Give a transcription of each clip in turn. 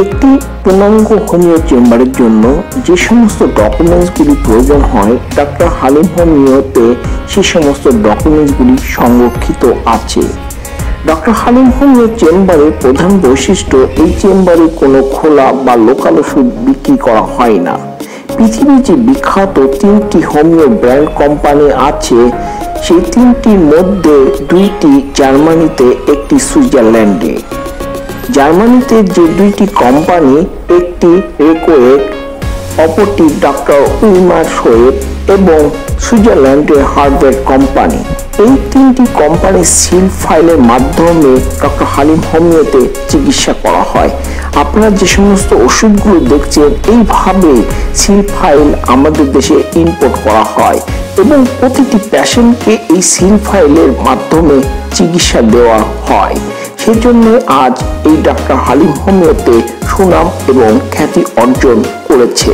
একটি পূর্ণাঙ্গ হোমিও চেম্বারের জন্য যে সমস্ত ডকুমেন্টসগুলি প্রয়োজন হয় ডক্টর হালিম হোমিওতে সেই সমস্ত ডকুমেন্টসগুলি সংরক্ষিত আছে। ডক্টর হালিম হোমিও চেম্বারের প্রধান বৈশিষ্ট্য, এই চেম্বারে কোনো খোলা বা লোকাল ওষুধ বিক্রি করা হয় না। পৃথিবীর যে বিখ্যাত 3টি হোমিও ব্র্যান্ড কোম্পানি আছে, সেই 3টির মধ্যে 2টি জার্মানিতে, একটি সুইজারল্যান্ডে। জার্মানিতে যে 2টি কোম্পানি, একটি রেকোয়েট, অপরটি ডক্টর উইলমার শোয়েব এবং সুইজারল্যান্ডের হার্ভার্ড কোম্পানি। এই 3টি কোম্পানির সিল ফাইলের মাধ্যমে ডক্টর হালিম হোমিওতে চিকিৎসা করা হয়। আপনারা যে সমস্ত ওষুধগুলো দেখছেন, এইভাবে সিল ফাইল আমাদের দেশে ইম্পোর্ট করা হয় এবং প্রতিটি পেশেন্টকে এই সিল ফাইলের মাধ্যমে চিকিৎসা দেওয়া হয়। সেই জন্য আজ এই ডক্টর হালিম হোমিওতে সুনাম এবং খ্যাতি অর্জন করেছে।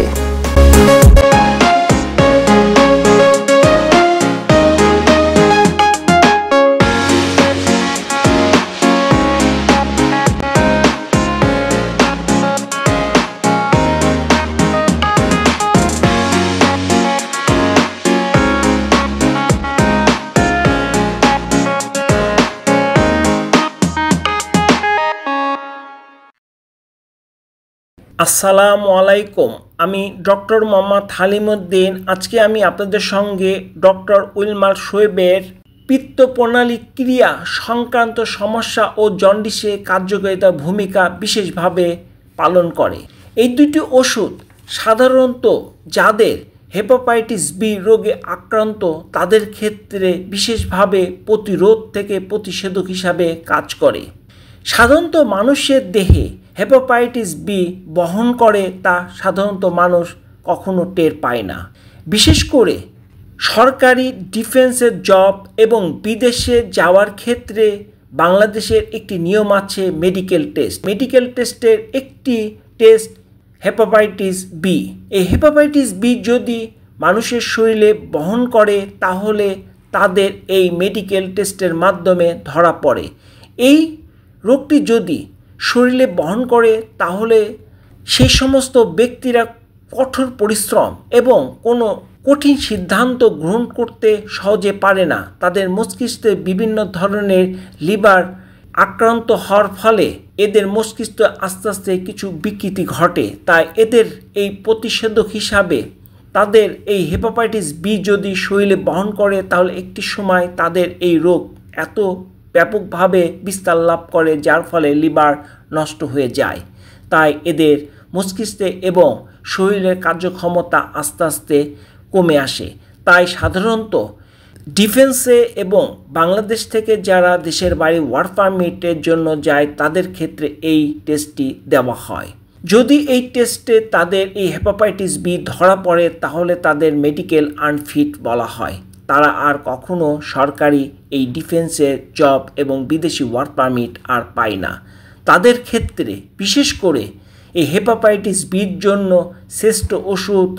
আসসালামু আলাইকুম। আমি ডক্টর মোহাম্মদ হালিমউদ্দিন। আজকে আমি আপনাদের সঙ্গে ডক্টর উইলমার শোয়েবের পিত্তপ্রণালী ক্রিয়া সংক্রান্ত সমস্যা ও জন্ডিসে কার্যকারিতার ভূমিকা বিশেষভাবে পালন করে। এই দুটি ওষুধ সাধারণত যাদের হেপাটাইটিস বি রোগে আক্রান্ত তাদের ক্ষেত্রে বিশেষভাবে প্রতিরোধ থেকে প্রতিষেধক হিসাবে কাজ করে। সাধারণত মানুষের দেহে হেপাটাইটিস বি বহন করে তা সাধারণত মানুষ কখনো টের পায় না। বিশেষ করে সরকারি ডিফেন্সের জব এবং বিদেশে যাওয়ার ক্ষেত্রে বাংলাদেশের একটি নিয়ম আছে মেডিকেল টেস্ট। মেডিকেল টেস্টের একটি টেস্ট হেপাটাইটিস বি। এই হেপাটাইটিস বি যদি মানুষের শরীরে বহন করে তাহলে তাদের এই মেডিকেল টেস্টের মাধ্যমে ধরা পড়ে। এই রোগটি যদি শরীরে বহন করে তাহলে সেই সমস্ত ব্যক্তিরা কঠোর পরিশ্রম এবং কোনো কঠিন সিদ্ধান্ত গ্রহণ করতে সহজে পারে না। তাদের মস্তিষ্কে বিভিন্ন ধরনের লিভার আক্রান্ত হওয়ার ফলে এদের মস্তিষ্কে আস্তে আস্তে কিছু বিকৃতি ঘটে। তাই এদের এই প্রতিষেধক হিসাবে তাদের এই হেপাটাইটিস বি যদি শরীরে বহন করে তাহলে একটি সময় তাদের এই রোগ এত ব্যাপকভাবে বিস্তার লাভ করে যার ফলে লিভার নষ্ট হয়ে যায়। তাই এদের মস্তিষ্কে এবং শরীরের কার্যক্ষমতা আস্তে আস্তে কমে আসে। তাই সাধারণত ডিফেন্সে এবং বাংলাদেশ থেকে যারা দেশের বাইরে ওয়ার্ক পারমিটের জন্য যায় তাদের ক্ষেত্রে এই টেস্টটি দেওয়া হয়। যদি এই টেস্টে তাদের এই হেপাটাইটিস বি ধরা পড়ে তাহলে তাদের মেডিকেল আনফিট বলা হয়। তারা আর কখনো সরকারি এই ডিফেন্সের জব এবং বিদেশি ওয়ার্ক পারমিট আর পায় না। তাদের ক্ষেত্রে বিশেষ করে এই হেপাটাইটিস বির জন্য শ্রেষ্ঠ ওষুধ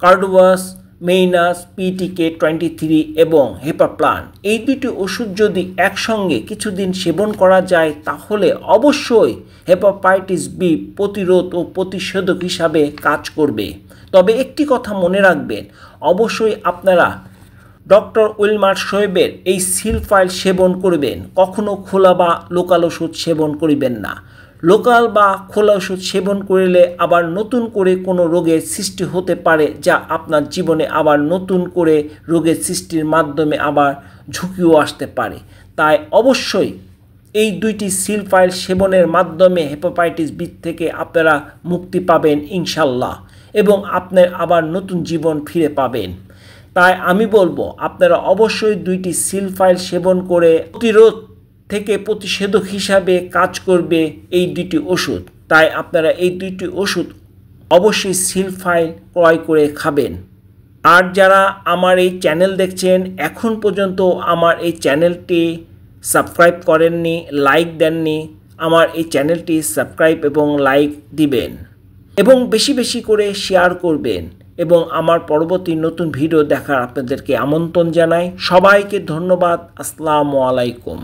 কার্ডোভাস, মেইনাস, পিটিকে 23 এবং হেপাপ্লান। এই দুটি ওষুধ যদি একসঙ্গে কিছুদিন সেবন করা যায় তাহলে অবশ্যই হেপাটাইটিস বি প্রতিরোধ ও প্রতিষেধক হিসাবে কাজ করবে। তবে একটি কথা মনে রাখবেন, অবশ্যই আপনারা ডক্টর উইলমার শোয়েবের এই সিল ফাইল সেবন করবেন। কখনো খোলা বা লোকাল ওষুধ সেবন করিবেন না। লোকাল বা খোলা ওষুধ সেবন করলে আবার নতুন করে কোনো রোগের সৃষ্টি হতে পারে, যা আপনার জীবনে আবার নতুন করে রোগের সৃষ্টির মাধ্যমে আবার ঝুঁকিও আসতে পারে। তাই অবশ্যই এই দুইটি সিল ফাইল সেবনের মাধ্যমে হেপাটাইটিস বি থেকে আপনারা মুক্তি পাবেন ইনশাল্লাহ, এবং আপনার আবার নতুন জীবন ফিরে পাবেন। তাই আমি বলবো আপনারা অবশ্যই দুইটি সিল ফাইল সেবন করে প্রতিরোধ থেকে প্রতিষেধক হিসাবে কাজ করবে এই দুটি ওষুধ। তাই আপনারা এই দুইটি ওষুধ অবশ্যই সিল ফাইল ক্রয় করে খাবেন। আর যারা আমার এই চ্যানেল দেখছেন এখন পর্যন্ত আমার এই চ্যানেলটি সাবস্ক্রাইব করেননি, লাইক দেননি, আমার এই চ্যানেলটি সাবস্ক্রাইব এবং লাইক দিবেন এবং বেশি বেশি করে শেয়ার করবেন এবং আমার পরবর্তী নতুন ভিডিও দেখার আপনাদেরকে আমন্ত্রণ জানাই। সবাইকে ধন্যবাদ। আসসালামু আলাইকুম।